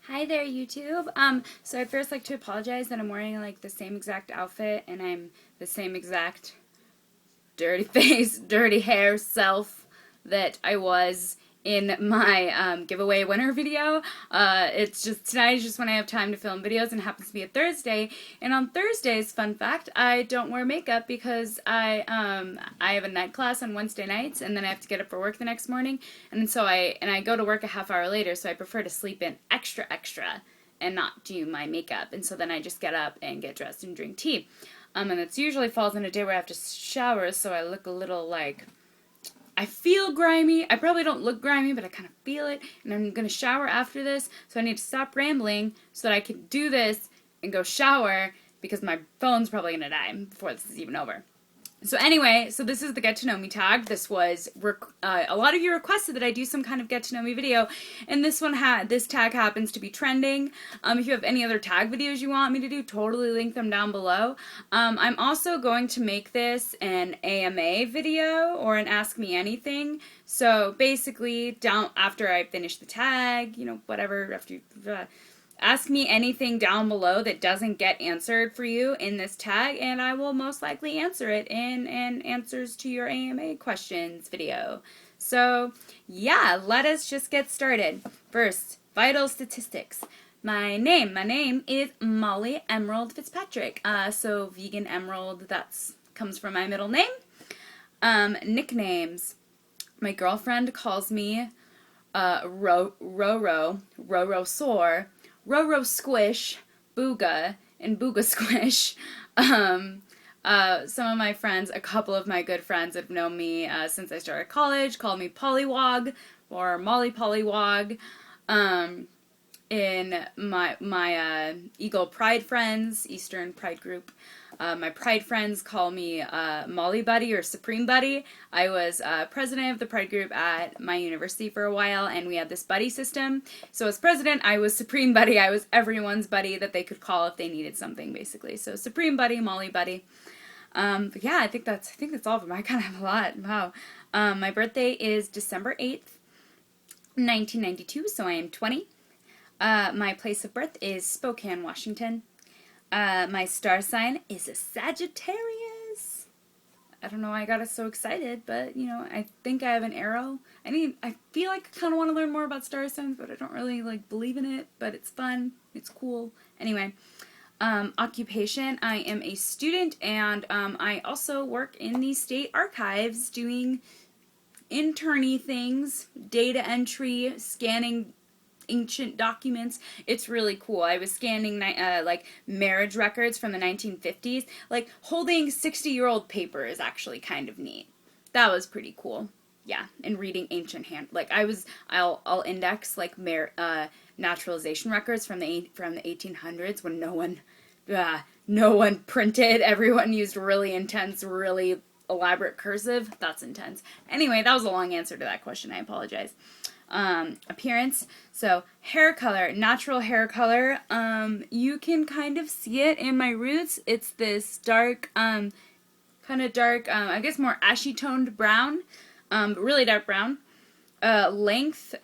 Hi there, YouTube. So I'd first like to apologize that I'm wearing like the same exact outfit and I'm the same exact dirty face, dirty hair self that I was in my giveaway winner video. It's just tonight is just when I have time to film videos, and it happens to be a Thursday. And on Thursdays, fun fact, I don't wear makeup because I have a night class on Wednesday nights, and then I have to get up for work the next morning, and so I go to work a half hour later, so I prefer to sleep in extra and not do my makeup. And so then I just get up and get dressed and drink tea. And it usually falls on a day where I have to shower, so I look a little like, I feel grimy. I probably don't look grimy, but I kind of feel it. And I'm going to shower after this, so I need to stop rambling so that I can do this and go shower because my phone's probably going to die before this is even over. So anyway, so this is the Get to Know Me tag. This was, a lot of you requested that I do some kind of Get to Know Me video, and this tag happens to be trending. If you have any other tag videos you want me to do, totally link them down below. I'm also going to make this an AMA video, or an Ask Me Anything. So basically, after I finish the tag, whatever, after ask me anything down below that doesn't get answered for you in this tag, and I will most likely answer it in an answers to your AMA questions video. So, yeah, let us just get started. First, vital statistics. My name is Molly Emerald Fitzpatrick. So Vegan Emerald, comes from my middle name. Nicknames. My girlfriend calls me Roro Sore, Roro Squish, Booga, and Booga Squish. Some of my friends, a couple of my good friends that have known me since I started college, call me Pollywog or Molly Pollywog. In my Eagle Pride friends, Eastern Pride group, my Pride friends call me Molly Buddy or Supreme Buddy. I was president of the Pride group at my university for a while, and we had this buddy system. So as president, I was Supreme Buddy. I was everyone's buddy that they could call if they needed something, basically. So Supreme Buddy, Molly Buddy. But yeah, I think that's all of them. I kind of have a lot. Wow. My birthday is December 8th, 1992, so I am 20. My place of birth is Spokane, Washington. My star sign is a Sagittarius. I don't know why I got so excited, but, I think I have an arrow. I feel like I kind of want to learn more about star signs, but I don't really, believe in it, but it's fun. It's cool. Anyway, occupation, I am a student, and I also work in the state archives doing interny things, data entry, scanning ancient documents. It's really cool. I was scanning marriage records from the 1950s. Holding 60-year-old paper is actually kind of neat. That was pretty cool. Yeah, and reading ancient I'll index naturalization records from the 1800s when no one printed. Everyone used really intense, really elaborate cursive. That's intense. Anyway, that was a long answer to that question. I apologize. Appearance. So hair color, natural hair color. You can kind of see it in my roots. It's this dark, kind of dark, I guess more ashy toned brown, but really dark brown. Length.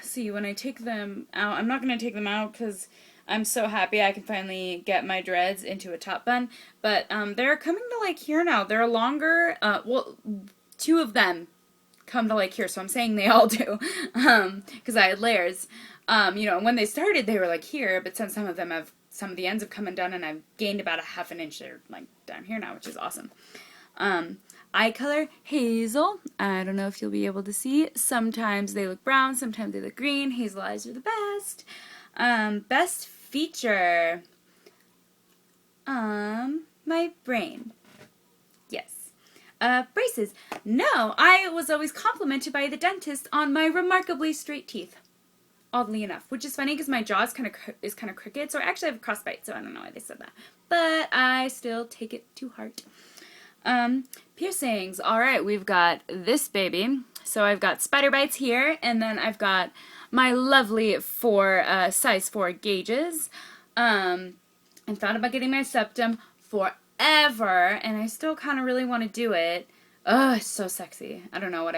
See, when I take them out, I'm not going to take them out because I'm so happy I can finally get my dreads into a top bun, but they're coming to here now. They're longer. Well, two of them come to here, so I'm saying they all do, because I had layers. When they started, they were here, but since some of the ends have come undone, and I've gained about a half an inch. They're down here now, which is awesome. Eye color, hazel. I don't know if you'll be able to see. Sometimes they look brown, sometimes they look green. Hazel eyes are the best. Best feature, my brain. Yes. Braces. No, I was always complimented by the dentist on my remarkably straight teeth. Oddly enough, which is funny because my jaw is kind of crooked, so I actually have a crossbite, so I don't know why they said that. But I still take it to heart. Piercings. Alright, we've got this baby. So I've got spider bites here, and then I've got my lovely size 4 gauges. I thought about getting my septum forever, and I still kind of really want to do it. Oh, it's so sexy. I don't know what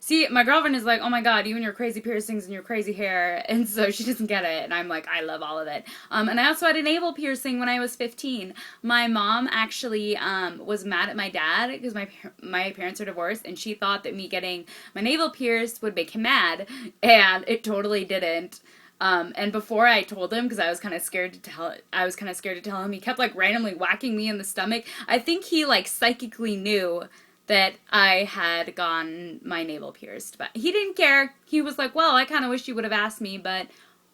See, my girlfriend is like, oh my god, you and your crazy piercings and your crazy hair, and so she doesn't get it, and I'm like, I love all of it. And I also had a navel piercing when I was 15. My mom actually was mad at my dad because my parents are divorced, and she thought that me getting my navel pierced would make him mad, and it totally didn't. And before I told him, because I was kind of scared to tell him, he kept like randomly whacking me in the stomach. I think he like psychically knew that I had gotten my navel pierced, but he didn't care. He was like, well, I kind of wish you would have asked me, but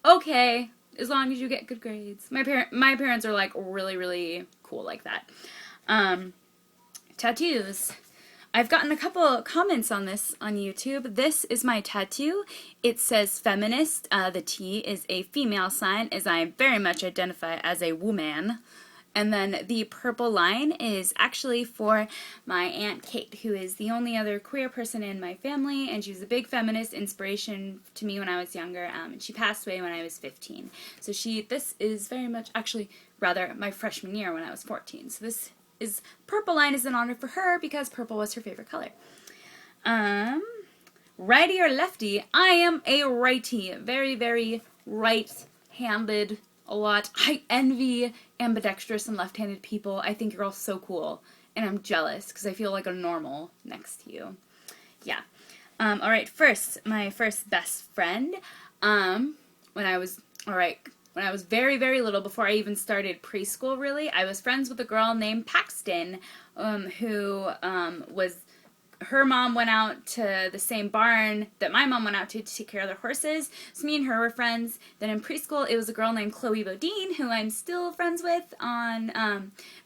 okay, as long as you get good grades. My parents are like really, really cool like that. Tattoos. I've gotten a couple comments on this on YouTube. This is my tattoo. It says feminist. The T is a female sign, as I very much identify as a woman. And then the purple line is actually for my Aunt Kate, who is the only other queer person in my family, and she was a big feminist inspiration to me when I was younger, and she passed away when I was 15. So this is very much, actually, rather, my freshman year when I was 14. So purple line is an honor for her because purple was her favorite color. Righty or lefty? I am a righty. Very, very right-handed a lot. I envy ambidextrous and left-handed people. I think you're all so cool. And I'm jealous because I feel like a normal next to you. Yeah. Alright, my first best friend. When I was very, very little, before I even started preschool, really, I was friends with a girl named Paxton, who her mom went out to the same barn that my mom went out to take care of their horses. So me and her were friends. Then in preschool, it was a girl named Chloe Bodine, who I'm still friends with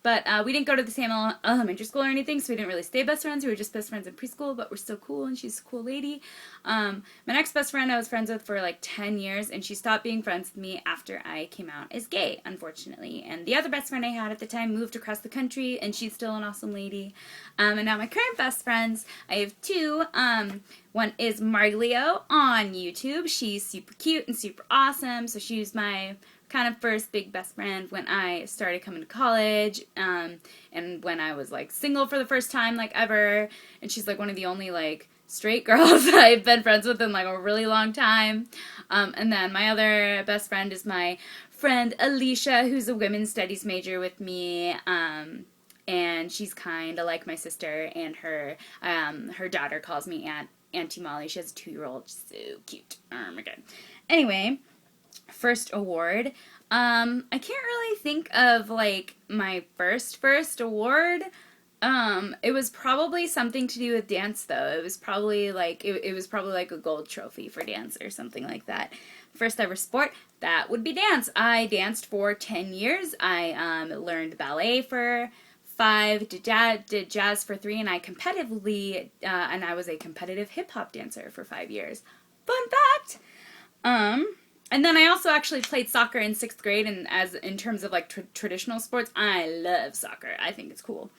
but we didn't go to the same elementary school or anything, so we didn't really stay best friends. We were just best friends in preschool, but we're still cool, and she's a cool lady. My next best friend I was friends with for like 10 years, and she stopped being friends with me after I came out as gay, unfortunately. And the other best friend I had at the time moved across the country, and she's still an awesome lady. And now my current best friends, I have two. One is Marleo on YouTube. She's super cute and super awesome, so she was my kind of first big best friend when I started coming to college, and when I was like single for the first time like ever, and she's like one of the only like straight girls I've been friends with in like a really long time. And then my other best friend is my friend Alicia, who's a women's studies major with me, and she's kind of like my sister, and her daughter calls me Auntie Molly. She has a 2-year-old. So cute. Oh my god. Anyway, first award. I can't really think of like my first award. It was probably something to do with dance, though. It was probably like it was probably like a gold trophy for dance or something like that. First ever sport, that would be dance. I danced for 10 years. I learned ballet for 5, did jazz for 3, and I was a competitive hip hop dancer for 5 years. Fun fact. And then I also actually played soccer in 6th grade, and in terms of like traditional sports, I love soccer. I think it's cool.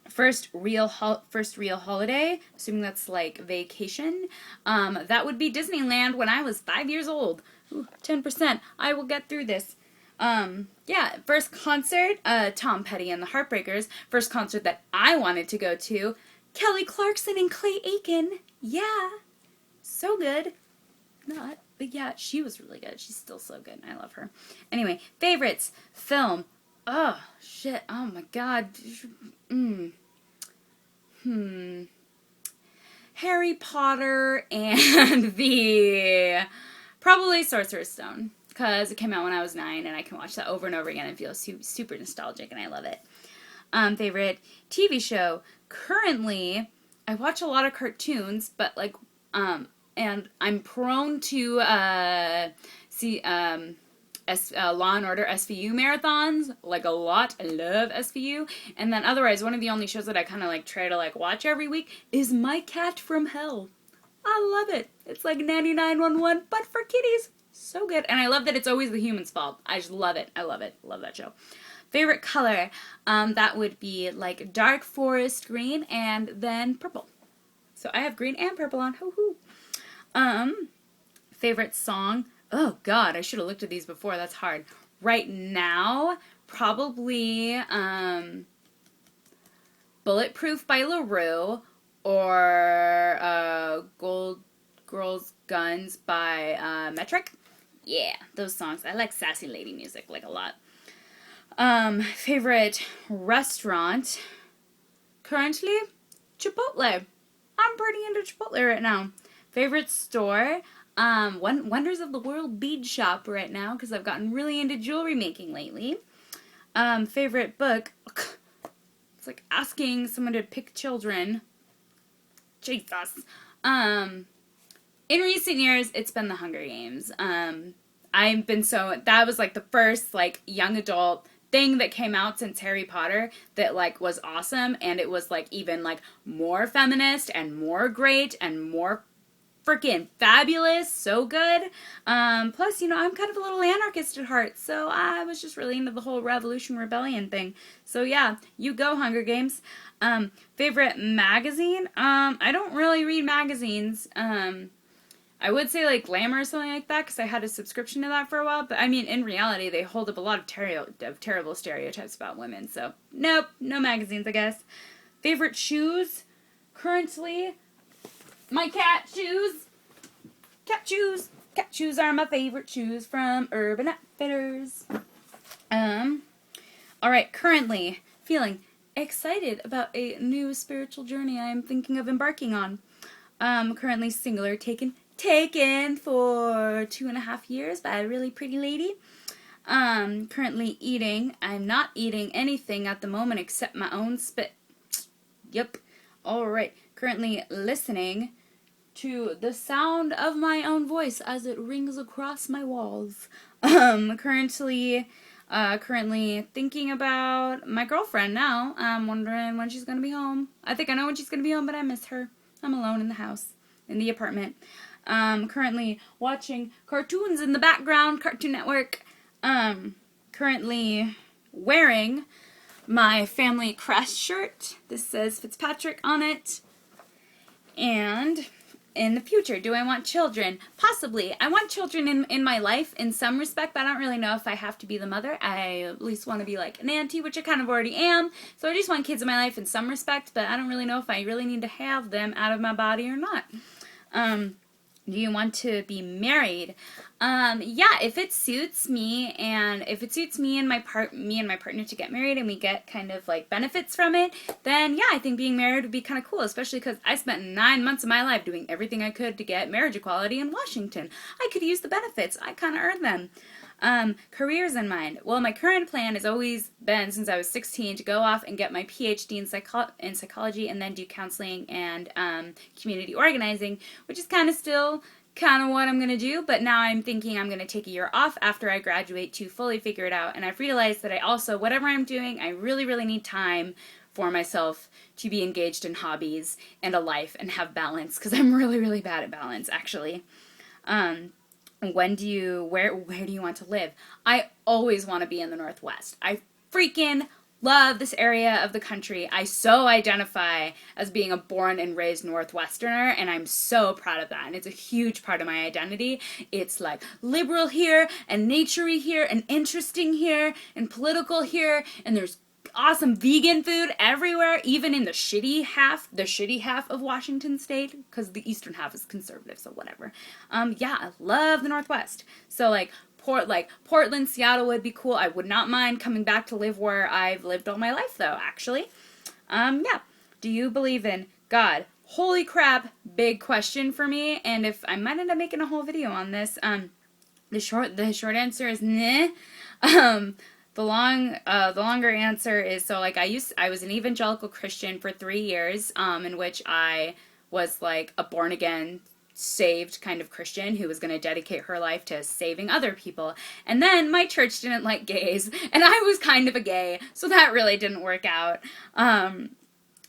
First real holiday, assuming that's like vacation, that would be Disneyland when I was 5 years old. Ooh, 10%. I will get through this. Yeah, first concert, Tom Petty and the Heartbreakers. First concert that I wanted to go to, Kelly Clarkson and Clay Aiken. Yeah, so good. Not, but yeah, she was really good. She's still so good. I love her. Anyway, favorites, film. Oh, shit. Oh, my God. Harry Potter and probably Sorcerer's Stone, because it came out when I was 9, and I can watch that over and over again and feel super nostalgic, and I love it. Favorite TV show. Currently, I watch a lot of cartoons, but like, and I'm prone to see Law and Order SVU marathons, like a lot. I love SVU. And then otherwise, one of the only shows that I kind of like try to like watch every week is My Cat from Hell. I love it. It's like 9911, but for kitties. So good. And I love that it's always the human's fault. I just love it. I love it. Love that show. Favorite color, that would be like dark forest green and then purple. So I have green and purple on. Hoo-hoo. Favorite song. Oh, God, I should have looked at these before. That's hard. Right now, probably Bulletproof by LaRue or Gold Girls Guns by Metric. Yeah, those songs. I like sassy lady music, like, a lot. Favorite restaurant? Currently, Chipotle. I'm pretty into Chipotle right now. Favorite store? Wonders of the World bead shop right now, because I've gotten really into jewelry making lately. Favorite book? It's like asking someone to pick children. Jesus. In recent years, it's been the Hunger Games. That was like the first like young adult thing that came out since Harry Potter that like was awesome, and it was like even like more feminist and more great and more freaking fabulous, so good. Plus, I'm kind of a little anarchist at heart, so I was just really into the whole Revolution Rebellion thing. So yeah, you go, Hunger Games. Favorite magazine? I don't really read magazines. I would say like Glamour or something like that, because I had a subscription to that for a while, but I mean, in reality, they hold up a lot of terrible stereotypes about women, so nope, no magazines, I guess. Favorite shoes? Currently, my cat shoes. Cat shoes. Cat shoes are my favorite shoes from Urban Outfitters. Alright, currently feeling excited about a new spiritual journey I am thinking of embarking on. Currently singular, taken for 2.5 years by a really pretty lady. Currently eating. I'm not eating anything at the moment except my own spit. Yep. Alright. Currently listening to the sound of my own voice as it rings across my walls. Currently thinking about my girlfriend now. I'm wondering when she's going to be home. I think I know when she's going to be home, but I miss her. I'm alone in the house, in the apartment. Currently watching cartoons in the background, Cartoon Network. Currently wearing my family crest shirt. This says Fitzpatrick on it. And in the future, do I want children? Possibly. I want children in my life in some respect, but I don't really know if I have to be the mother. I at least want to be like an auntie, which I kind of already am. So I just want kids in my life in some respect, but I don't really know if I really need to have them out of my body or not. Do you want to be married? Yeah, if it suits me, and if it suits me and my partner to get married, and we get kind of like benefits from it, then yeah, I think being married would be kind of cool, especially because I spent 9 months of my life doing everything I could to get marriage equality in Washington. I could use the benefits. I kind of earned them. Careers in mind. Well, my current plan has always been, since I was 16, to go off and get my PhD in psychology and then do counseling and community organizing, which is kind of what I'm going to do, but now I'm thinking I'm going to take a year off after I graduate to fully figure it out, and I've realized that I also, whatever I'm doing, I really, really need time for myself to be engaged in hobbies and a life and have balance, because I'm really, really bad at balance, actually. Where do you want to live? I always want to be in the Northwest. I freaking love this area of the country. I so identify as being a born and raised Northwesterner, and I'm so proud of that, and it's a huge part of my identity. It's like liberal here, and naturey here, and interesting here, and political here, and there's awesome vegan food everywhere, even in the shitty half of Washington state, because the eastern half is conservative, so whatever. Yeah, I love the Northwest. So like Portland, Seattle would be cool. I would not mind coming back to live where I've lived all my life, though, actually. Yeah. Do you believe in God? Holy crap, big question for me, and if I might end up making a whole video on this, the short answer is nah. The longer answer is, so like I was an evangelical Christian for 3 years, in which I was like a born again, saved kind of Christian who was going to dedicate her life to saving other people. And then my church didn't like gays, and I was kind of a gay, so that really didn't work out.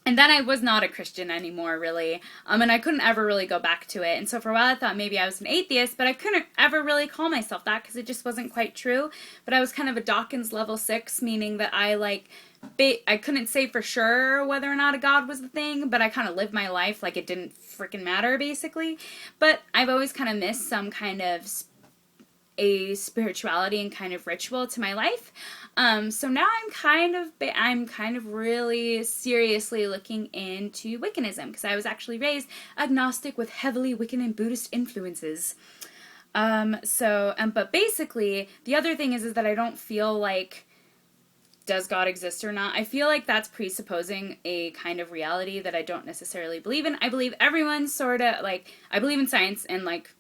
And then I was not a Christian anymore, really, and I couldn't ever really go back to it. And so for a while I thought maybe I was an atheist, but I couldn't ever really call myself that because it just wasn't quite true. But I was kind of a Dawkins level 6, meaning that I couldn't say for sure whether or not a God was the thing, but I kind of lived my life like it didn't freaking matter, basically. But I've always kind of missed some kind of a spirituality and kind of ritual to my life. So now I'm kind of really seriously looking into Wiccanism, because I was actually raised agnostic with heavily Wiccan and Buddhist influences. But basically, the other thing is that I don't feel like, does God exist or not? I feel like that's presupposing a kind of reality that I don't necessarily believe in. I believe everyone's sort of, like, I believe in science and, like,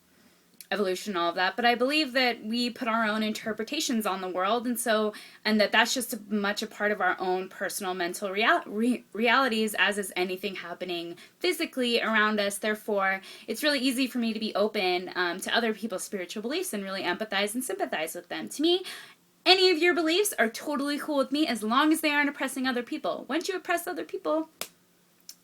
evolution and all of that, but I believe that we put our own interpretations on the world, and that's just much a part of our own personal mental realities, as is anything happening physically around us. Therefore, it's really easy for me to be open to other people's spiritual beliefs and really empathize and sympathize with them. To me, any of your beliefs are totally cool with me as long as they aren't oppressing other people. Once you oppress other people,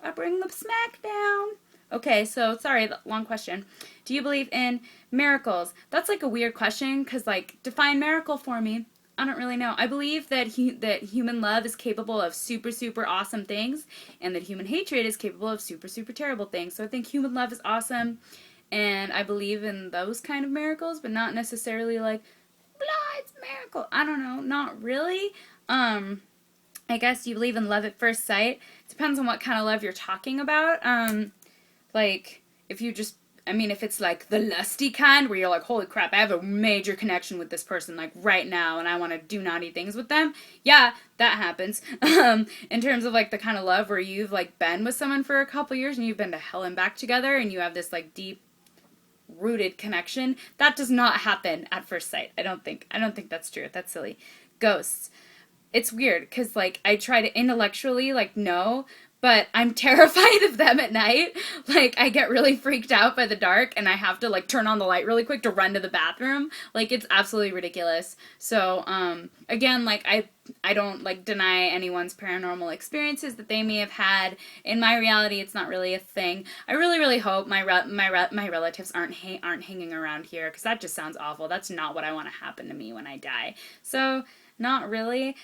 I bring them smack down. Okay, so sorry, long question. Do you believe in miracles? That's like a weird question, because, like, define miracle for me. I don't really know. I believe that human love is capable of super, super awesome things, and that human hatred is capable of super, super terrible things. So I think human love is awesome, and I believe in those kind of miracles, but not necessarily like, blah, it's a miracle. I don't know, not really. I guess you believe in love at first sight. Depends on what kind of love you're talking about. Like, if it's like the lusty kind, where you're like, holy crap, I have a major connection with this person, like, right now, and I want to do naughty things with them. Yeah, that happens. In terms of, like, the kind of love where you've, like, been with someone for a couple years, and you've been to hell and back together, and you have this, like, deep rooted connection, that does not happen at first sight. I don't think that's true. That's silly. Ghosts. It's weird, because, like, I try to intellectually, like, know, but I'm terrified of them at night. Like, I get really freaked out by the dark, and I have to, like, turn on the light really quick to run to the bathroom. Like, it's absolutely ridiculous. So, again, like, I don't, like, deny anyone's paranormal experiences that they may have had. In my reality, it's not really a thing. I really, really hope my relatives aren't hanging around here, because that just sounds awful. That's not what I want to happen to me when I die. So, not really.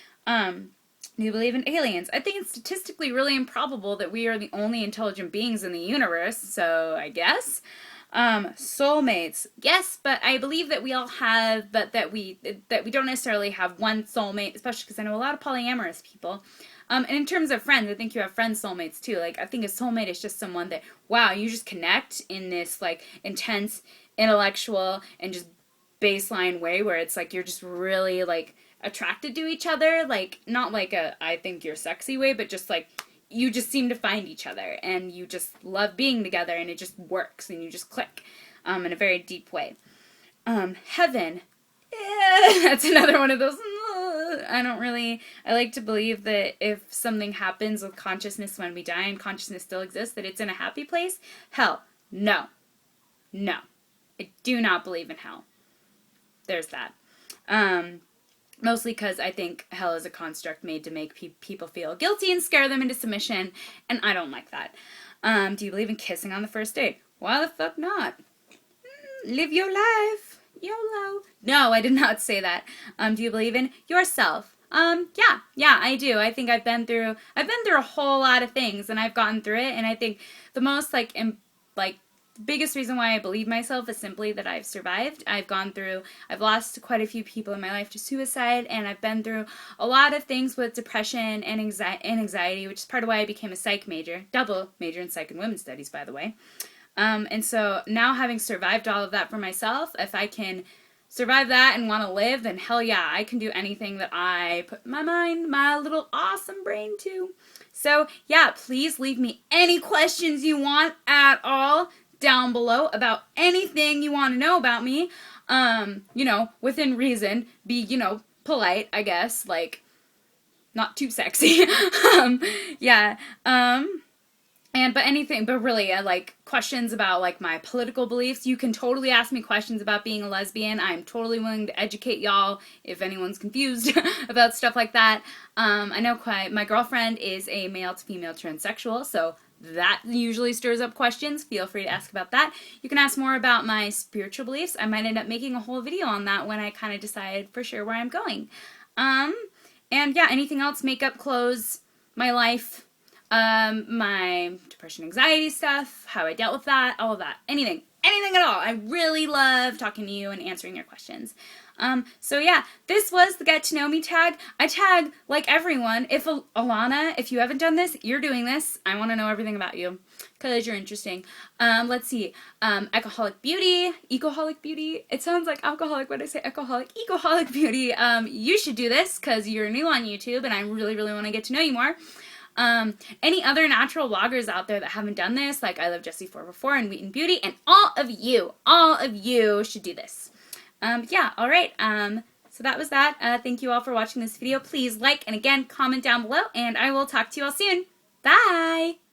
Do you believe in aliens? I think it's statistically really improbable that we are the only intelligent beings in the universe, so I guess. Soulmates. Yes, but I believe that we all have, but that we don't necessarily have one soulmate, especially because I know a lot of polyamorous people. And in terms of friends, I think you have friend soulmates too. Like, I think a soulmate is just someone that, wow, you just connect in this, like, intense, intellectual, and just baseline way where it's like you're just really, like, attracted to each other, like, not like a I think you're sexy way, but just like you just seem to find each other and you just love being together and it just works and you just click in a very deep way. Heaven. That's another one of those. I like to believe that if something happens with consciousness when we die and consciousness still exists, that it's in a happy place. Hell, no. I do not believe in hell. There's that. Mostly because I think hell is a construct made to make people feel guilty and scare them into submission, and I don't like that. Do you believe in kissing on the first date? Why the fuck not? Live your life. YOLO. No, I did not say that. Do you believe in yourself? Yeah, I do. I think I've been through a whole lot of things, and I've gotten through it, and I think the most, biggest reason why I believe myself is simply that I've survived. I've lost quite a few people in my life to suicide, and I've been through a lot of things with depression and anxiety, which is part of why I became a psych major, double major in psych and women's studies, by the way. And so now, having survived all of that for myself, if I can survive that and want to live, then hell yeah, I can do anything that I put my little awesome brain to. So yeah, please leave me any questions you want at all down below about anything you want to know about me. Within reason. Be, polite, I guess. Like, not too sexy. But really, like, questions about, like, my political beliefs. You can totally ask me questions about being a lesbian. I'm totally willing to educate y'all if anyone's confused about stuff like that. I know my girlfriend is a male to female transsexual, so that usually stirs up questions. Feel free to ask about that. You can ask more about my spiritual beliefs. I might end up making a whole video on that when I kind of decide for sure where I'm going. And yeah, anything else, makeup, clothes, my life, my depression, anxiety stuff, how I dealt with that, all of that, anything. anything at all. I really love talking to you and answering your questions. So yeah, this was the Get to Know Me tag. I tag like everyone. If Alana, if you haven't done this, you're doing this. I want to know everything about you because you're interesting. Let's see. Ecoholicbeauty. It sounds like alcoholic when I say ecoholic. Ecoholicbeauty. You should do this because you're new on YouTube and I really, really want to get to know you more. Any other natural bloggers out there that haven't done this, like I Love Jessie 444 and Wheaten Beauty, and all of you should do this. Yeah, alright, so that was that. Thank you all for watching this video. Please like and again, comment down below, and I will talk to you all soon. Bye!